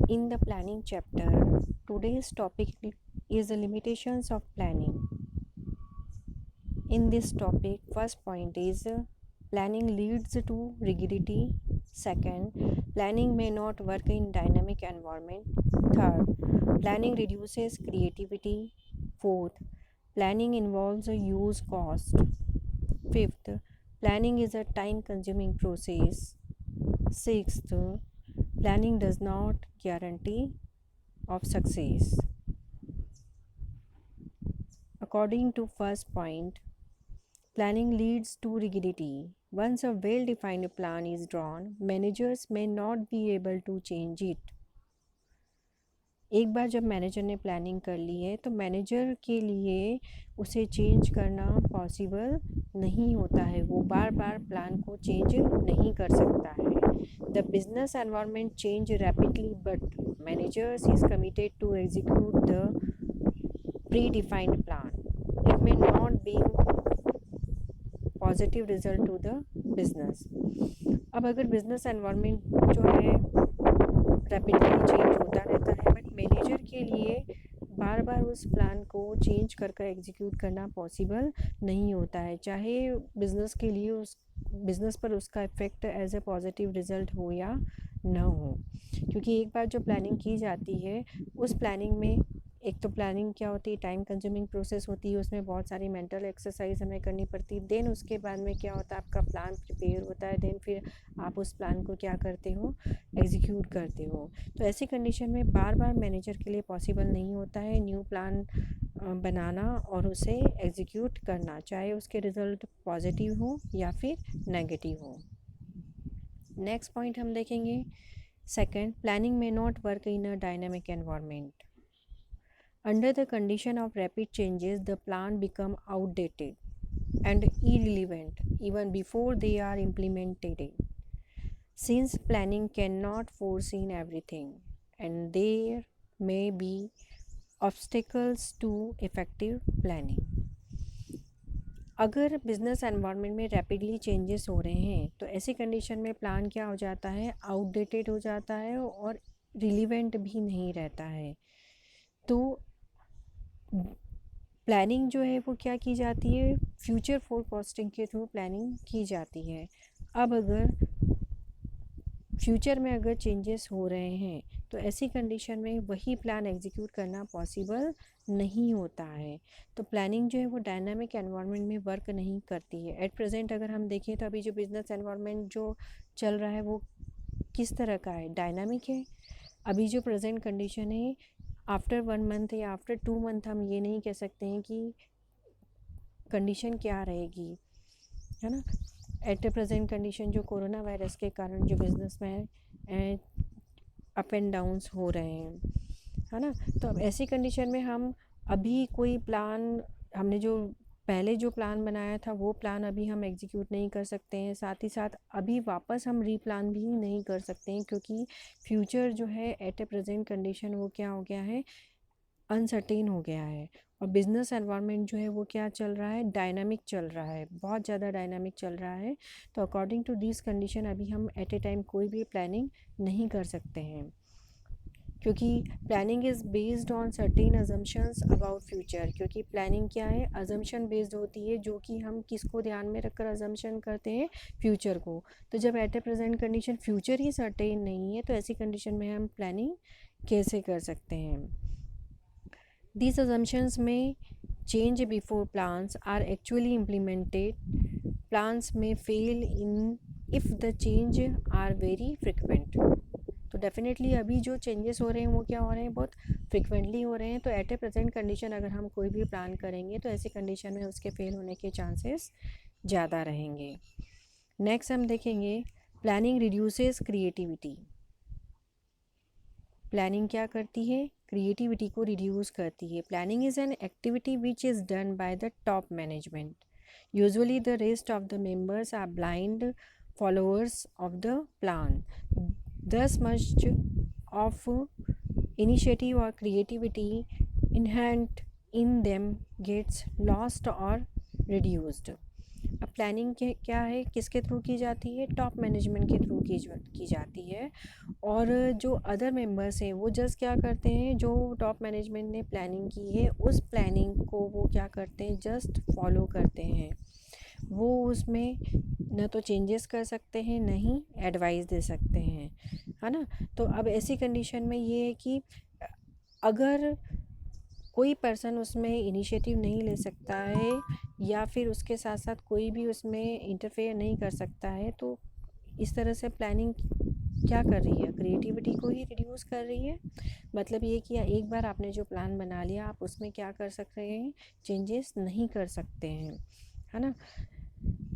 In the planning chapter, today's topic is the limitations of planning. In this topic, first point is planning leads to rigidity. Second, planning may not work in dynamic environment. Third, planning reduces creativity. Fourth, planning involves a use cost. Fifth, planning is a time consuming process. Sixth, planning does not guarantee of success. According to first point, planning leads to rigidity. Once a well defined plan is drawn, managers may not be able to change it. एक बार जब manager ने planning कर ली है तो manager के लिए उसे change करना पॉसिबल नहीं होता है, वो बार बार प्लान को चेंज नहीं कर सकता है. The business environment change rapidly but managers is committed to execute the predefined plan. It may not be positive result to the business. अब अगर बिजनेस एनवायरनमेंट जो है रैपिडली चेंज होता रहता है बट मैनेजर के लिए बार बार उस प्लान को चेंज कर एग्जीक्यूट करना पॉसिबल नहीं होता है, चाहे बिज़नेस के लिए उस बिज़नेस पर उसका effect as a positive result हो या ना हो. क्योंकि एक बार जो प्लानिंग की जाती है उस प्लानिंग में एक तो प्लानिंग क्या होती है, टाइम कंज्यूमिंग प्रोसेस होती है, उसमें बहुत सारी मेंटल एक्सरसाइज हमें करनी पड़ती है. देन उसके बाद में क्या होता है, आपका प्लान प्रिपेयर होता है, देन फिर आप उस प्लान को क्या करते हो, एग्जीक्यूट करते हो. तो ऐसी कंडीशन में बार बार मैनेजर के लिए पॉसिबल नहीं होता है न्यू प्लान बनाना और उसे एग्जीक्यूट करना, चाहे उसके रिज़ल्ट पॉजिटिव हो या फिर नेगेटिव हो. नेक्स्ट पॉइंट हम देखेंगे. सेकंड, प्लानिंग में not work in a dynamic environment. Under the condition of rapid changes, the plan become outdated and irrelevant even before they are implemented. Since planning cannot foresee everything and there may be obstacles to effective planning. अगर business environment में rapidly changes हो रहे हैं तो ऐसी condition में plan क्या हो जाता है, आउटडेटेड हो जाता है और रिलीवेंट भी नहीं रहता है. तो प्लानिंग जो है वो क्या की जाती है, फ्यूचर फोरकास्टिंग के थ्रू प्लानिंग की जाती है. अब अगर फ्यूचर में अगर चेंजेस हो रहे हैं तो ऐसी कंडीशन में वही प्लान एग्जीक्यूट करना पॉसिबल नहीं होता है. तो प्लानिंग जो है वो डायनामिक एनवायरनमेंट में वर्क नहीं करती है. एट प्रेजेंट अगर हम देखें तो अभी जो बिज़नेस एनवायरनमेंट जो चल रहा है वो किस तरह का है, डायनामिक है. अभी जो प्रेजेंट कंडीशन है, आफ्टर 1 मंथ या आफ्टर 2 मंथ हम ये नहीं कह सकते हैं कि कंडीशन क्या रहेगी, है ना. एट द प्रेजेंट कंडीशन जो कोरोना वायरस के कारण जो बिज़नेस में अप एंड डाउन्स हो रहे हैं, है ना. तो अब ऐसी कंडीशन में हम अभी कोई प्लान, हमने जो पहले जो प्लान बनाया था वो प्लान अभी हम एग्जीक्यूट नहीं कर सकते हैं. साथ ही साथ अभी वापस हम रीप्लान भी नहीं कर सकते हैं क्योंकि फ्यूचर जो है एट ए प्रेजेंट कंडीशन वो क्या हो गया है, अनसर्टेन हो गया है. और बिज़नेस एनवायरनमेंट जो है वो क्या चल रहा है, डायनामिक चल रहा है, बहुत ज़्यादा डायनामिक चल रहा है. तो अकॉर्डिंग टू दिस कंडीशन अभी हम एट ए टाइम कोई भी प्लानिंग नहीं कर सकते हैं क्योंकि planning is based on certain assumptions about future. क्योंकि प्लानिंग क्या है, अजम्पशन बेस्ड होती है, जो कि हम किसको ध्यान में रखकर अजम्पशन करते हैं, फ्यूचर को. तो जब एट ए प्रेजेंट कंडीशन फ्यूचर ही सर्टेन नहीं है तो ऐसी कंडीशन में हम प्लानिंग कैसे कर सकते हैं. These assumptions may change before plans are actually implemented. Plans may fail in if the change are very frequent. तो डेफिनेटली अभी जो चेंजेस हो रहे हैं वो क्या हो रहे हैं, बहुत फ्रिक्वेंटली हो रहे हैं. तो एट ए प्रेजेंट कंडीशन अगर हम कोई भी प्लान करेंगे तो ऐसी कंडीशन में उसके फेल होने के चांसेस ज़्यादा रहेंगे. नेक्स्ट हम देखेंगे, प्लानिंग रिड्यूसेस क्रिएटिविटी. प्लानिंग क्या करती है, क्रिएटिविटी को रिड्यूस करती है. Planning is an activity which is done by the top management. Usually the rest of the members are blind followers of the plan. Thus much of initiative और creativity inherent in them gets lost or reduced. अब planning के क्या है, किसके through की जाती है, top management के थ्रू की जाती है। और जो अदर मेंबर्स हैं वो जस्ट क्या करते हैं, जो टॉप मैनेजमेंट ने प्लानिंग की है उस प्लानिंग को वो क्या करते हैं, जस्ट फॉलो करते हैं। वो उसमें न तो चेंजेस कर सकते हैं, न ही एडवाइस दे सकते हैं, है ना। तो अब ऐसी कंडीशन में ये है कि अगर कोई पर्सन उसमें इनिशिएटिव नहीं ले सकता है या फिर उसके साथ साथ कोई भी उसमें इंटरफेयर नहीं कर सकता है, तो इस तरह से प्लानिंग क्या कर रही है, क्रिएटिविटी को ही रिड्यूस कर रही है। मतलब ये कि एक बार आपने जो प्लान बना लिया आप उसमें क्या कर सकते हैं, चेंजेस नहीं कर सकते हैं, है ना।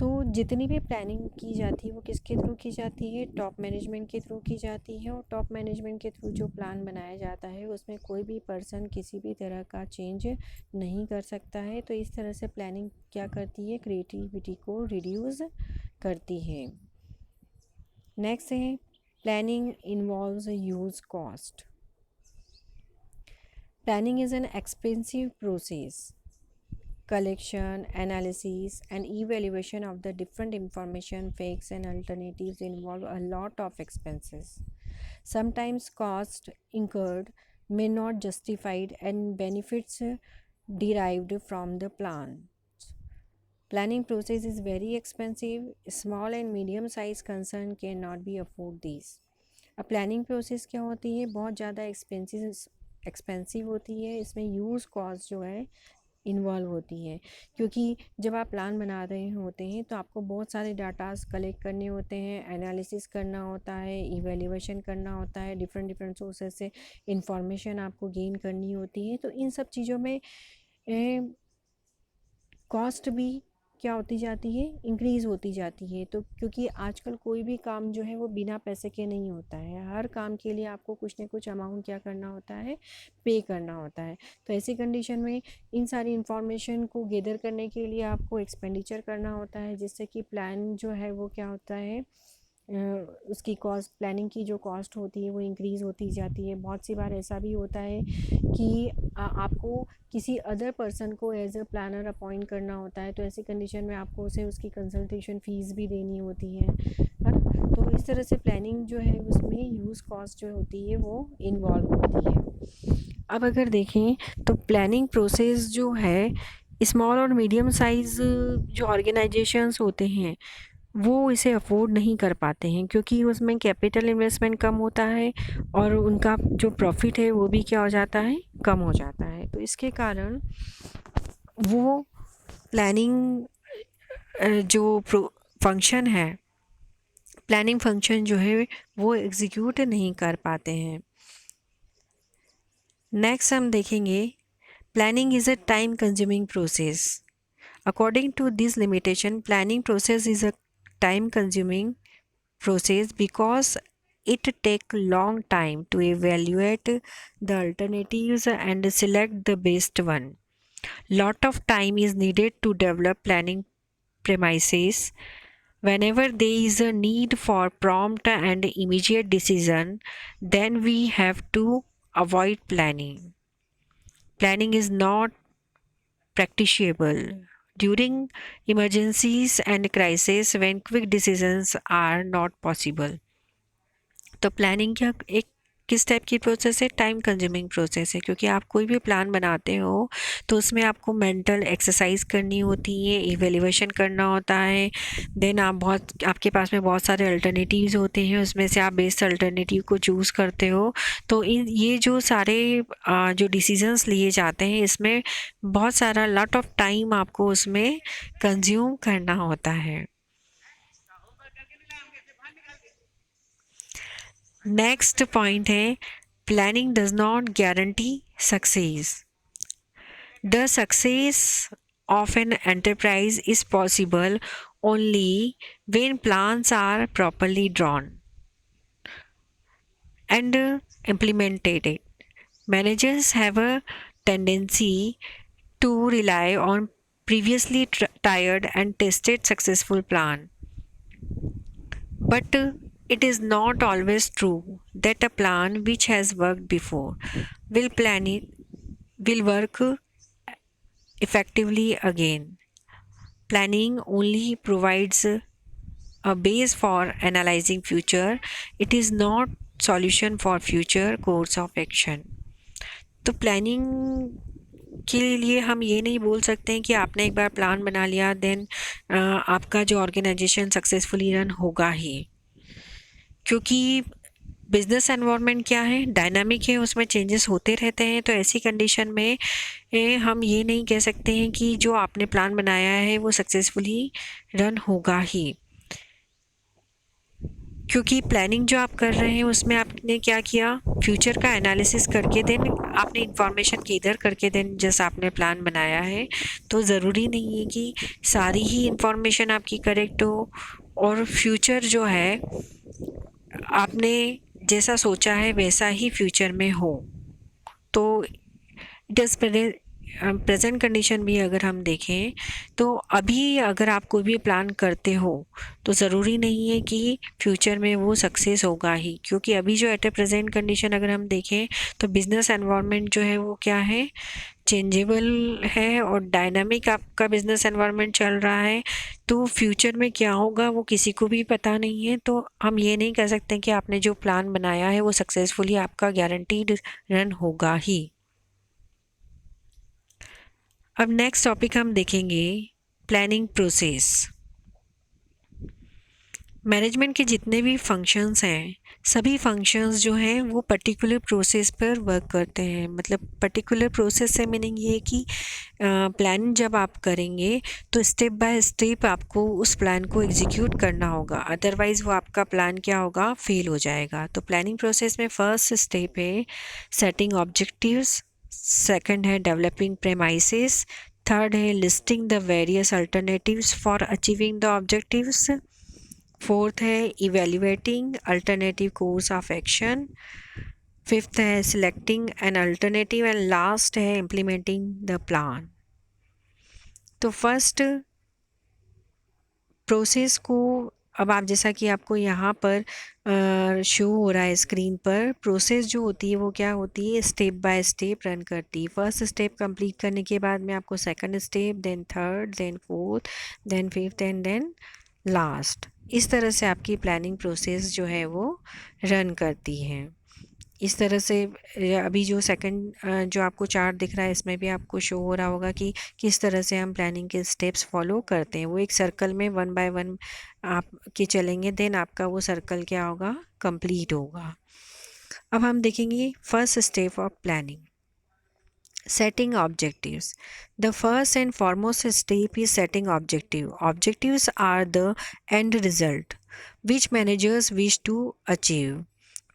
तो जितनी भी प्लानिंग की जाती है वो किसके थ्रू की जाती है, टॉप मैनेजमेंट के थ्रू की जाती है। और टॉप मैनेजमेंट के थ्रू जो प्लान बनाया जाता है उसमें कोई भी पर्सन किसी भी तरह का चेंज नहीं कर सकता है। तो इस तरह से प्लानिंग क्या करती है, क्रिएटिविटी को रिड्यूस करती है। नेक्स्ट है planning involves huge cost. Planning is an expensive process. Collection, analysis, and evaluation of the different information, facts, and alternatives involve a lot of expenses. Sometimes costs incurred may not justified and benefits derived from the plan. Planning process is very expensive. Small and medium sized concern cannot be afford these. अब planning process क्या होती है, बहुत ज़्यादा expensive होती है। इसमें use cost जो है इन्वॉल्व होती है, क्योंकि जब आप प्लान बना रहे होते हैं तो आपको बहुत सारे डाटास कलेक्ट करने होते हैं, एनालिसिस करना होता है, इवैल्यूएशन करना होता है, डिफरेंट डिफरेंट सोर्सेज से इंफॉर्मेशन आपको गेन करनी होती है। तो इन सब चीज़ों में कॉस्ट भी क्या होती जाती है, इंक्रीज़ होती जाती है। तो क्योंकि आजकल कोई भी काम जो है वो बिना पैसे के नहीं होता है, हर काम के लिए आपको कुछ ना कुछ अमाउंट क्या करना होता है, पे करना होता है। तो ऐसी कंडीशन में इन सारी इंफॉर्मेशन को गैदर करने के लिए आपको एक्सपेंडिचर करना होता है, जिससे कि प्लान जो है वो क्या होता है, उसकी कॉस्ट, प्लानिंग की जो कॉस्ट होती है वो इंक्रीज़ होती जाती है। बहुत सी बार ऐसा भी होता है कि आपको किसी अदर पर्सन को एज अ प्लानर अपॉइंट करना होता है, तो ऐसी कंडीशन में आपको उसे उसकी कंसल्टेशन फ़ीस भी देनी होती है ना। तो इस तरह से प्लानिंग जो है उसमें यूज़ कॉस्ट जो होती है वो इन्वॉल्व होती है। अब अगर देखें तो प्लानिंग प्रोसेस जो है, स्मॉल और मीडियम साइज़ जो ऑर्गेनाइजेशंस होते हैं वो इसे अफोर्ड नहीं कर पाते हैं, क्योंकि उसमें कैपिटल इन्वेस्टमेंट कम होता है और उनका जो प्रॉफिट है वो भी क्या हो जाता है, कम हो जाता है। तो इसके कारण वो प्लानिंग जो फंक्शन है, प्लानिंग फंक्शन जो है वो एग्जीक्यूट नहीं कर पाते हैं। नेक्स्ट हम देखेंगे planning is a time consuming process. According to this limitation, planning process is a time consuming process because it take long time to evaluate the alternatives and select the best one. Lot of time is needed to develop planning premises. Whenever there is a need for prompt and immediate decision, then we have to avoid planning. Planning is not practicable during emergencies and crises when quick decisions are not possible. तो planning क्या एक किस type की process है, time consuming process है, क्योंकि आप कोई भी प्लान बनाते हो तो उसमें आपको मेंटल एक्सरसाइज करनी होती है, इवेल्युएशन करना होता है। देन आपके पास में बहुत सारे अल्टरनेटिव्स होते हैं, उसमें से आप बेस्ट अल्टरनेटिव को चूज़ करते हो। तो ये जो सारे जो डिसीजंस लिए जाते हैं इसमें बहुत सारा लॉट ऑफ टाइम आपको उसमें कंज्यूम करना होता है। नेक्स्ट पॉइंट है planning does not guarantee success. The success of an enterprise is possible only when plans are properly drawn and implemented. Managers have a tendency to rely on previously tried and tested successful plan. But it is not always true that a plan which has worked before will work effectively again. planning only provides a base for analyzing future. It is not solution for future course of action. तो planning के लिए हम ये नहीं बोल सकते हैं कि आपने एक बार प्लान बना लिया देन आपका जो ऑर्गेनाइजेशन सक्सेसफुली रन होगा ही, क्योंकि बिजनेस एनवायरनमेंट क्या है, डायनामिक है, उसमें चेंजेस होते रहते हैं। तो ऐसी कंडीशन में हम ये नहीं कह सकते हैं कि जो आपने प्लान बनाया है वो सक्सेसफुली रन होगा ही, क्योंकि प्लानिंग जो आप कर रहे हैं उसमें आपने क्या किया, फ्यूचर का एनालिसिस करके देन आपने इंफॉर्मेशन गैदर करके देन जैसा आपने प्लान बनाया है। तो ज़रूरी नहीं है कि सारी ही इंफॉर्मेशन आपकी करेक्ट हो और फ्यूचर जो है आपने जैसा सोचा है वैसा ही फ्यूचर में हो। तो इट इज़ प्रेजेंट कंडीशन भी अगर हम देखें तो अभी अगर आप कोई भी प्लान करते हो तो ज़रूरी नहीं है कि फ्यूचर में वो सक्सेस होगा ही, क्योंकि अभी जो एट ए प्रेजेंट कंडीशन अगर हम देखें तो बिज़नेस एनवायरनमेंट जो है वो क्या है, चेंजेबल है और डायनामिक आपका बिजनेस एनवायरनमेंट चल रहा है। तो फ्यूचर में क्या होगा वो किसी को भी पता नहीं है। तो हम ये नहीं कह सकते कि आपने जो प्लान बनाया है वो सक्सेसफुली आपका गारंटीड रन होगा ही। अब नेक्स्ट टॉपिक हम देखेंगे प्लानिंग प्रोसेस। मैनेजमेंट के जितने भी फंक्शंस हैं सभी फंक्शंस जो हैं वो पर्टिकुलर प्रोसेस पर वर्क करते हैं। मतलब पर्टिकुलर प्रोसेस से मीनिंग ये है कि प्लान जब आप करेंगे तो स्टेप बाय स्टेप आपको उस प्लान को एग्जीक्यूट करना होगा, अदरवाइज़ वो आपका प्लान क्या होगा, फेल हो जाएगा। तो प्लानिंग प्रोसेस में फर्स्ट स्टेप है सेटिंग ऑब्जेक्टिव्स, सेकंड है डेवलपिंग प्रेमाइसेस, थर्ड है listing the various alternatives for achieving the objectives, fourth है evaluating alternative course of action, fifth है selecting an alternative and last है इम्प्लीमेंटिंग द प्लान। तो first process को अब आप जैसा कि आपको यहाँ पर शो हो रहा है स्क्रीन पर, प्रोसेस जो होती है वो क्या होती है, स्टेप बाय स्टेप रन करती है। फर्स्ट स्टेप कंप्लीट करने के बाद में आपको second step, then third, then fourth, then fifth and then last, इस तरह से आपकी प्लानिंग प्रोसेस जो है वो रन करती है। इस तरह से अभी जो सेकंड जो आपको चार्ट दिख रहा है इसमें भी आपको शो हो रहा होगा कि किस तरह से हम प्लानिंग के स्टेप्स फॉलो करते हैं। वो एक सर्कल में वन बाय वन आप के चलेंगे, देन आपका वो सर्कल क्या होगा, कंप्लीट होगा। अब हम देखेंगे first step of planning, setting objectives. The first and foremost step is setting objective. Objectives are the end result which managers wish to achieve.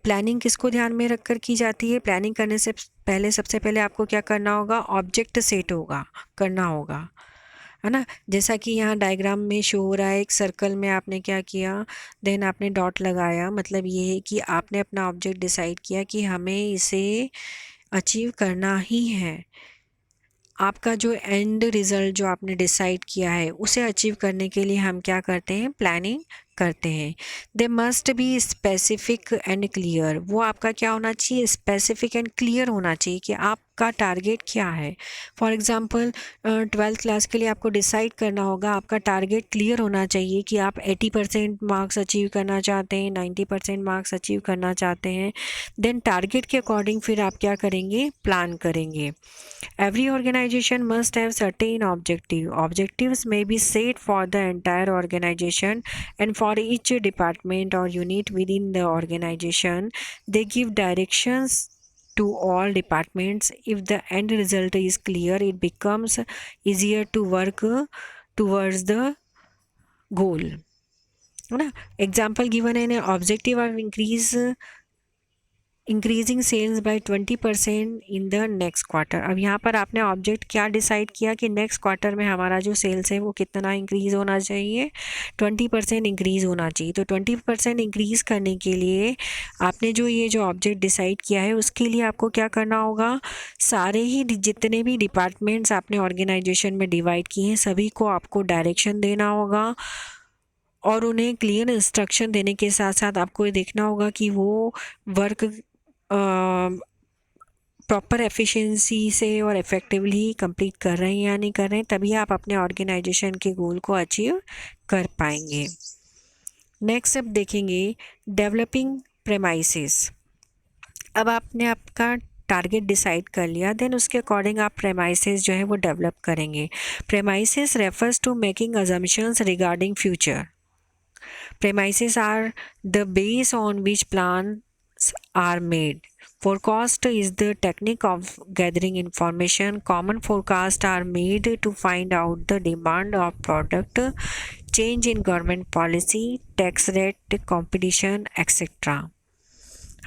Planning किसको ध्यान में रखकर की जाती है, प्लानिंग करने से पहले सबसे पहले आपको क्या करना होगा, ऑब्जेक्ट सेट करना होगा, है ना। जैसा कि यहाँ डायग्राम में शो हो रहा है, एक सर्कल में आपने क्या किया, देन आपने डॉट लगाया, मतलब ये है कि आपने अपना ऑब्जेक्ट डिसाइड किया कि हमें इसे अचीव करना ही है। आपका जो एंड रिज़ल्ट जो आपने डिसाइड किया है उसे अचीव करने के लिए हम क्या करते हैं, प्लानिंग करते हैं। They must be specific and clear, वो आपका क्या होना चाहिए, स्पेसिफिक एंड क्लियर होना चाहिए कि आपका टारगेट क्या है। फॉर एग्जांपल 12th क्लास के लिए आपको डिसाइड करना होगा, आपका टारगेट क्लियर होना चाहिए कि आप 80% मार्क्स अचीव करना चाहते हैं, 90% मार्क्स अचीव करना चाहते हैं। देन टारगेट के अकॉर्डिंग फिर आप क्या करेंगे, प्लान करेंगे। Every organization must have certain objective. Objectives may be set for the entire organization and for each department or unit within the organization. They give directions to all departments. If the end result is clear, it becomes easier to work towards the goal. है ना। Example given in an objective of increasing sales by 20% in the next quarter. अब यहाँ पर आपने object क्या decide किया कि next quarter में हमारा जो सेल्स है वो कितना इंक्रीज़ होना चाहिए, 20% इंक्रीज़ होना चाहिए। तो 20% इंक्रीज़ करने के लिए आपने जो ये जो ऑब्जेक्ट डिसाइड किया है उसके लिए आपको क्या करना होगा, सारे ही जितने भी डिपार्टमेंट्स आपने ऑर्गेनाइजेशन में डिवाइड किए हैं सभी को आपको डायरेक्शन देना होगा और उन्हें क्लियर इंस्ट्रक्शन देने के साथ साथ आपको ये देखना होगा कि वो वर्क प्रॉपर एफिशिएंसी से और इफ़ेक्टिवली कंप्लीट कर रहे हैं या नहीं कर रहे हैं, तभी आप अपने ऑर्गेनाइजेशन के गोल को अचीव कर पाएंगे। नेक्स्ट अब देखेंगे डेवलपिंग प्रेमाइसेस। अब आपने आपका टारगेट डिसाइड कर लिया, देन उसके अकॉर्डिंग आप प्रेमाइसेस जो है वो डेवलप करेंगे। Premises refers to making assumptions regarding future. Premises are the base on which plans are made. Forecast is the technique of gathering information. Common forecasts are made to find out the demand of product, change in government policy, tax rate, competition, etc.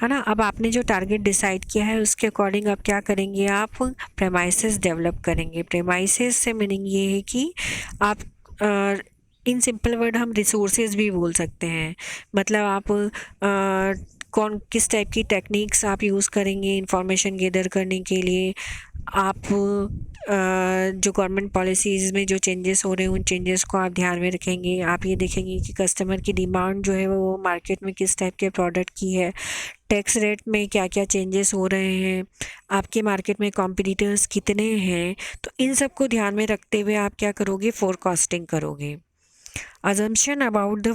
है ना। अब आपने जो target decide किया है उसके according आप क्या करेंगे, आप प्रेमाइसेस डेवलप करेंगे। प्रेमाइसेस से मीनिंग ये है कि आप इन सिंपल वर्ड हम रिसोर्सेज भी बोल सकते हैं। मतलब आप कौन किस टाइप की टेक्निक्स आप यूज़ करेंगे इंफॉर्मेशन गैदर करने के लिए। आप जो गवर्नमेंट पॉलिसीज़ में जो चेंजेस हो रहे हैं उन चेंजेस को आप ध्यान में रखेंगे। आप ये देखेंगे कि कस्टमर की डिमांड जो है वो मार्केट में किस टाइप के प्रोडक्ट की है, टैक्स रेट में क्या क्या चेंजेस हो रहे हैं, आपके मार्केट में कॉम्पिटिटर्स कितने हैं। तो इन सब को ध्यान में रखते हुए आप क्या करोगे, फोरकास्टिंग करोगे। Assumption about the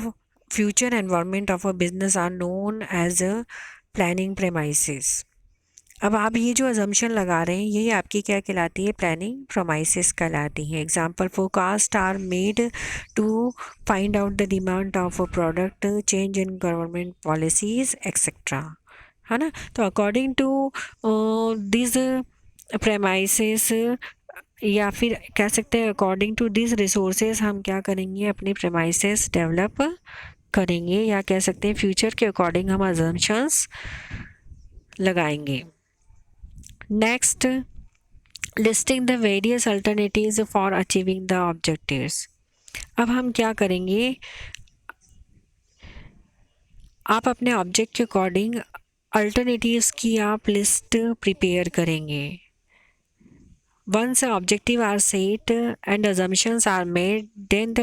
future environment of a business are known as a planning premises. अब आप ये जो assumption लगा रहे हैं यही आपकी क्या कहलाती है, planning premises कहलाती है। Example, forecast are made to find out the demand of a product, change in government policies, etc. है ना। तो according to these premises या फिर कह सकते हैं अकॉर्डिंग टू दिस रिसोर्सेज हम क्या करेंगे, अपने प्रेमाइसेस डेवलप करेंगे, या कह सकते हैं फ्यूचर के अकॉर्डिंग हम अजम्पशंस लगाएंगे। Next, listing the various alternatives for achieving the objectives. अब हम क्या करेंगे, आप अपने ऑब्जेक्ट के अकॉर्डिंग अल्टरनेटिव्स की आप लिस्ट प्रिपेयर करेंगे। Once objectives are set and assumptions are made, then the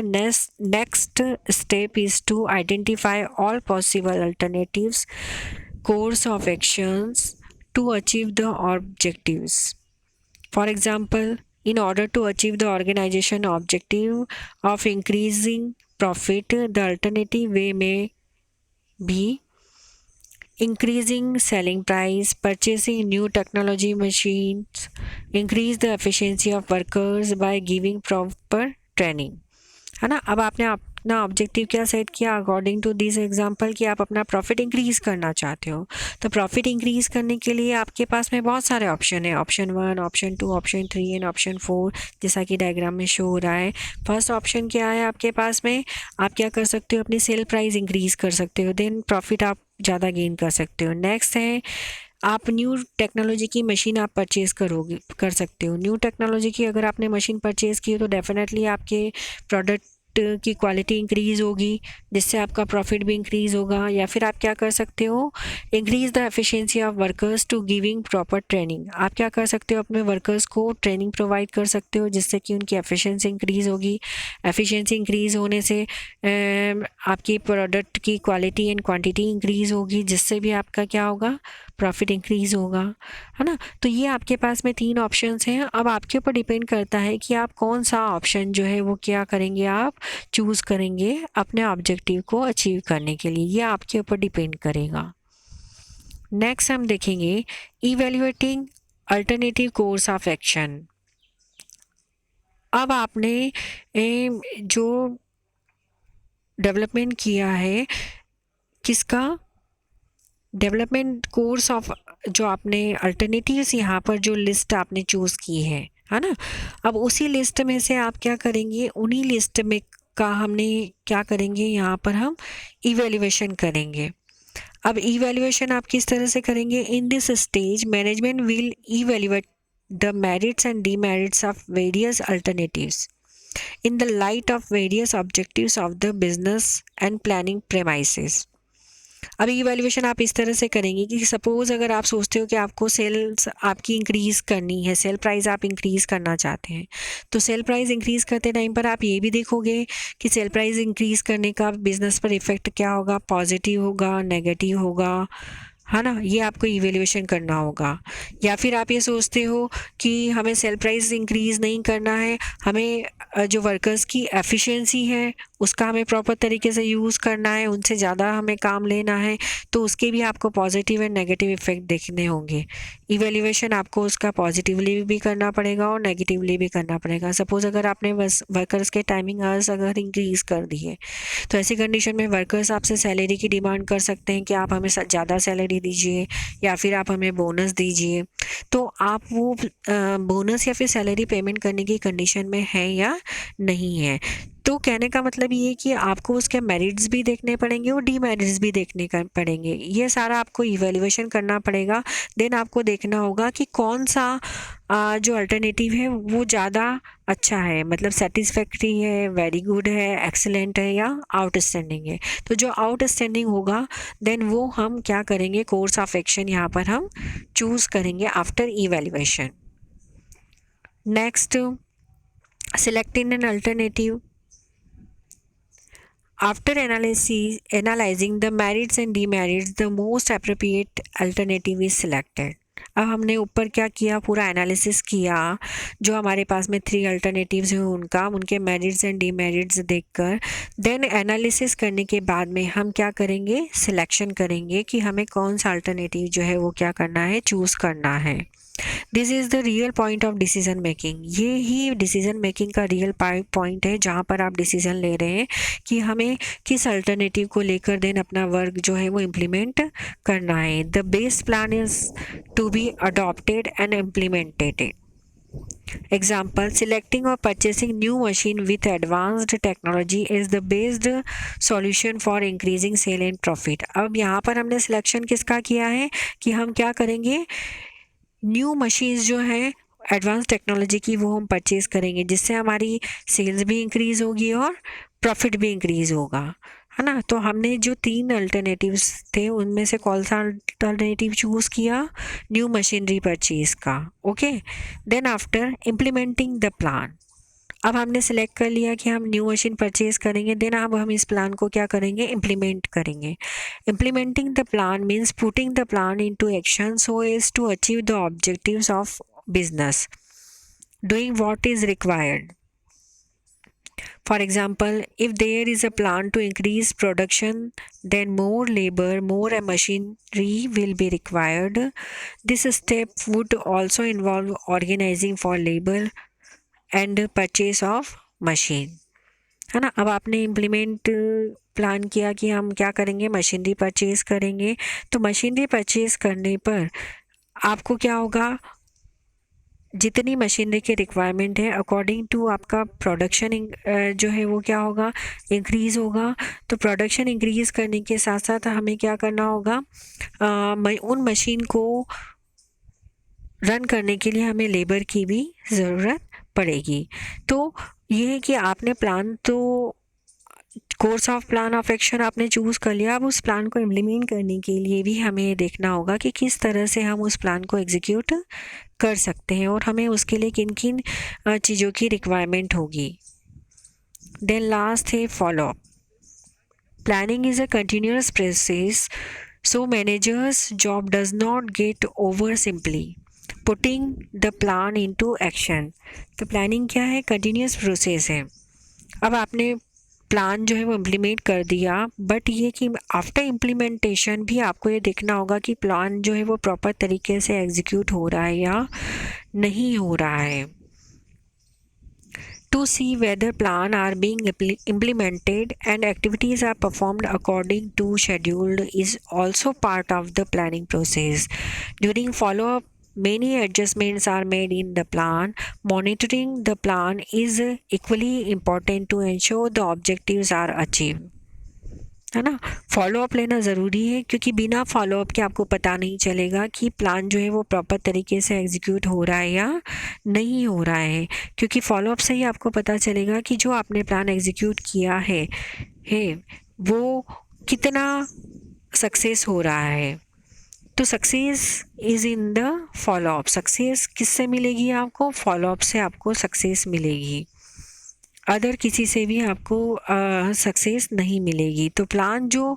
next step is to identify all possible alternatives, course of actions to achieve the objectives. For example, in order to achieve the organization objective of increasing profit, the alternative way may be increasing selling price, purchasing new technology machines, increase the efficiency of workers by giving proper training, है ना। अब आपने अपना objective क्या set किया, according to this example कि आप अपना प्रॉफिट इंक्रीज़ करना चाहते हो। तो प्रॉफिट इंक्रीज़ करने के लिए आपके पास में बहुत सारे ऑप्शन है, option 1, option 2, option 3 and option 4, जैसा कि डायग्राम में शो हो रहा है। फर्स्ट ऑप्शन क्या है आपके पास में, आप क्या कर सकते हो, अपनी सेल प्राइस इंक्रीज़ कर सकते हो, देन प्रॉफिट आप ज़्यादा गेन कर सकते हो। नेक्स्ट है आप न्यू टेक्नोलॉजी की मशीन आप परचेज़ कर सकते हो। न्यू टेक्नोलॉजी की अगर आपने मशीन परचेज़ की तो डेफिनेटली आपके प्रोडक्ट की क्वालिटी इंक्रीज़ होगी, जिससे आपका प्रॉफिट भी इंक्रीज़ होगा। या फिर आप क्या कर सकते हो, increase the efficiency of workers to giving proper training. आप क्या कर सकते हो, अपने वर्कर्स को ट्रेनिंग प्रोवाइड कर सकते हो, जिससे कि उनकी एफिशिएंसी इंक्रीज़ होगी। एफिशिएंसी इंक्रीज़ होने से आपकी प्रोडक्ट की क्वालिटी एंड क्वांटिटी इंक्रीज़ होगी, जिससे भी आपका क्या होगा, प्रॉफिट इंक्रीज़ होगा, है ना। तो ये आपके पास में 3 ऑप्शंस हैं। अब आपके ऊपर डिपेंड करता है कि आप कौन सा ऑप्शन जो है वो क्या करेंगे, आप चूज़ करेंगे अपने ऑब्जेक्टिव को अचीव करने के लिए, ये आपके ऊपर डिपेंड करेगा। नेक्स्ट हम देखेंगे evaluating alternative course of action. अब आपने जो डेवलपमेंट किया है, किसका डेवलपमेंट कोर्स ऑफ, जो आपने अल्टरनेटिव्स यहाँ पर जो लिस्ट आपने चूज़ की है ना। अब उसी लिस्ट में से आप क्या करेंगे, उन्हीं लिस्ट में का हमने क्या करेंगे, यहाँ पर हम इवैल्यूएशन करेंगे। अब इवैल्यूएशन आप किस तरह से करेंगे, in this stage management will evaluate the merits and demerits of various alternatives in the light of various objectives of the business and planning premises. अब इवैल्यूएशन आप इस तरह से करेंगे कि सपोज़ अगर आप सोचते हो कि आपको सेल्स आपकी इंक्रीज़ करनी है, सेल प्राइस आप इंक्रीज़ करना चाहते हैं, तो सेल प्राइस इंक्रीज़ करते टाइम पर आप ये भी देखोगे कि सेल प्राइस इंक्रीज़ करने का बिज़नेस पर इफ़ेक्ट क्या होगा, पॉजिटिव होगा, नेगेटिव होगा, है ना, ये आपको इवेल्युएशन करना होगा। या फिर आप ये सोचते हो कि हमें सेल प्राइस इंक्रीज नहीं करना है, हमें जो वर्कर्स की एफिशिएंसी है उसका हमें प्रॉपर तरीके से यूज़ करना है, उनसे ज़्यादा हमें काम लेना है, तो उसके भी आपको पॉजिटिव एंड नेगेटिव इफेक्ट देखने होंगे। इवेल्युएशन आपको उसका पॉजिटिवली भी करना पड़ेगा और नेगेटिवली भी करना पड़ेगा। सपोज़ अगर आपने वर्कर्स के टाइमिंग आवर्स अगर इंक्रीज़ कर दिए, तो ऐसी कंडीशन में वर्कर्स आपसे सैलरी की डिमांड कर सकते हैं कि आप हमें ज़्यादा सैलरी दीजिए या फिर आप हमें बोनस दीजिए। तो आप वो बोनस या फिर सैलरी पेमेंट करने की कंडीशन में है या नहीं है। तो कहने का मतलब ये कि आपको उसके मेरिट्स भी देखने पड़ेंगे और डीमेरिट्स भी देखने पड़ेंगे। ये सारा आपको इवैल्यूएशन करना पड़ेगा। देन आपको देखना होगा कि कौन सा जो अल्टरनेटिव है वो ज़्यादा अच्छा है, मतलब सेटिस्फैक्ट्री है, वेरी गुड है, एक्सीलेंट है या आउटस्टैंडिंग है। तो जो आउटस्टैंडिंग होगा देन वो हम क्या करेंगे, कोर्स ऑफ एक्शन यहाँ पर हम चूज़ करेंगे after evaluation. Next, selecting an alternative. After analyzing the merits and demerits, the most appropriate alternative is selected. अब हमने ऊपर क्या किया, पूरा एनालिसिस किया, जो हमारे पास में 3 अल्टरनेटिव्स हैं उनके मेरिट्स एंड डीमेरिट्स देखकर, देन एनालिसिस करने के बाद में हम क्या करेंगे, सिलेक्शन करेंगे कि हमें कौन सा अल्टरनेटिव जो है वो क्या करना है, चूज़ करना है। This is the real point of decision making. ये ही डिसीजन मेकिंग का रियल पॉइंट है, जहाँ पर आप डिसीजन ले रहे हैं कि हमें किस अल्टरनेटिव को लेकर देन अपना वर्क जो है वो इम्प्लीमेंट करना है। The best plan is to be adopted and implemented. Example, selecting or purchasing new machine with advanced technology is the best solution for increasing sale and profit। अब यहाँ पर हमने सिलेक्शन किसका किया है कि हम क्या करेंगे, न्यू मशीन्स जो है एडवांस टेक्नोलॉजी की वो हम परचेज़ करेंगे, जिससे हमारी सेल्स भी इंक्रीज़ होगी और प्रॉफिट भी इंक्रीज़ होगा, है ना। तो हमने जो 3 अल्टरनेटिव्स थे उनमें से कौन सा अल्टरनेटिव चूज़ किया, न्यू मशीनरी परचेज़ का। Okay, then after implementing the plan, अब हमने सेलेक्ट कर लिया कि हम न्यू मशीन परचेज करेंगे, देन अब हम इस प्लान को क्या करेंगे, इम्प्लीमेंट करेंगे। Implementing the plan means putting the plan into action so as to achieve the objectives of business, doing what is required. For example, if there is a plan to increase production, then more labor, more machinery will be required. This step would also involve organizing for labor and purchase of machine, है ना। अब आपने implement plan किया कि हम क्या करेंगे, machinery purchase करेंगे। तो मशीनरी परचेज करने पर आपको क्या होगा, जितनी मशीनरी के रिक्वायरमेंट है अकॉर्डिंग टू आपका प्रोडक्शन जो है वो क्या होगा, इंक्रीज़ होगा। तो प्रोडक्शन इंक्रीज़ करने के साथ साथ हमें क्या करना होगा, उन मशीन को रन करने के लिए हमें लेबर की भी ज़रूरत पड़ेगी। तो ये है कि आपने प्लान तो course of plan of action आपने चूज़ कर लिया, अब उस प्लान को इम्प्लीमेंट करने के लिए भी हमें देखना होगा कि किस तरह से हम उस प्लान को एग्जीक्यूट कर सकते हैं और हमें उसके लिए किन किन चीज़ों की रिक्वायरमेंट होगी। देन लास्ट है follow up. Planning is a continuous process, so managers job does not get over simply putting the plan into action. तो प्लानिंग क्या है, कंटिन्यूस प्रोसेस है। अब आपने प्लान जो है वो इम्प्लीमेंट कर दिया, बट ये कि आफ्टर इम्प्लीमेंटेशन भी आपको ये देखना होगा कि प्लान जो है वो प्रॉपर तरीके से एग्जीक्यूट हो रहा है या नहीं हो रहा है। To see whether plan are being implemented and activities are performed according to schedule is also part of the planning process. During follow-up, many adjustments are made in the plan. Monitoring the plan is equally important to ensure the objectives are achieved, है ना। Follow up लेना ज़रूरी है, क्योंकि बिना follow up के आपको पता नहीं चलेगा कि प्लान जो है वो प्रॉपर तरीके से एग्जीक्यूट हो रहा है या नहीं हो रहा है। क्योंकि फॉलोअप से ही आपको पता चलेगा कि जो आपने प्लान एग्जीक्यूट किया है वो कितना सक्सेस हो रहा है। तो success is in the follow up. Success किससे मिलेगी आपको, फॉलोअप से आपको सक्सेस मिलेगी, अदर किसी से भी आपको सक्सेस नहीं मिलेगी। तो प्लान जो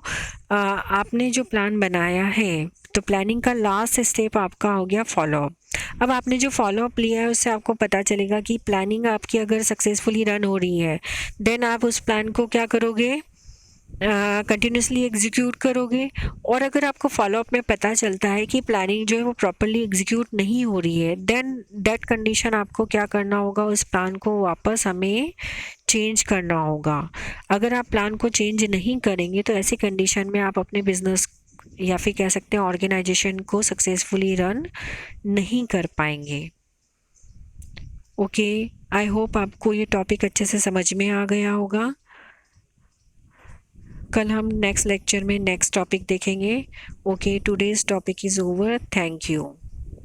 आपने जो प्लान बनाया है तो प्लानिंग का लास्ट स्टेप आपका हो गया फॉलोअप। अब आपने जो फॉलोअप लिया है उससे आपको पता चलेगा कि प्लानिंग आपकी अगर सक्सेसफुली रन हो रही है, देन आप उस प्लान को क्या करोगे, कंटिन्यूसली एग्जीक्यूट करोगे। और अगर आपको फॉलोअप में पता चलता है कि प्लानिंग जो है वो प्रॉपरली एग्जीक्यूट नहीं हो रही है, देन दैट कंडीशन आपको क्या करना होगा, उस प्लान को वापस हमें चेंज करना होगा। अगर आप प्लान को चेंज नहीं करेंगे तो ऐसी कंडीशन में आप अपने बिजनेस या फिर कह सकते हैं ऑर्गेनाइजेशन को सक्सेसफुली रन नहीं कर पाएंगे। ओके, आई होप आपको ये टॉपिक अच्छे से समझ में आ गया होगा। कल हम नेक्स्ट लेक्चर में नेक्स्ट टॉपिक देखेंगे। Okay, today's topic is over, thank you.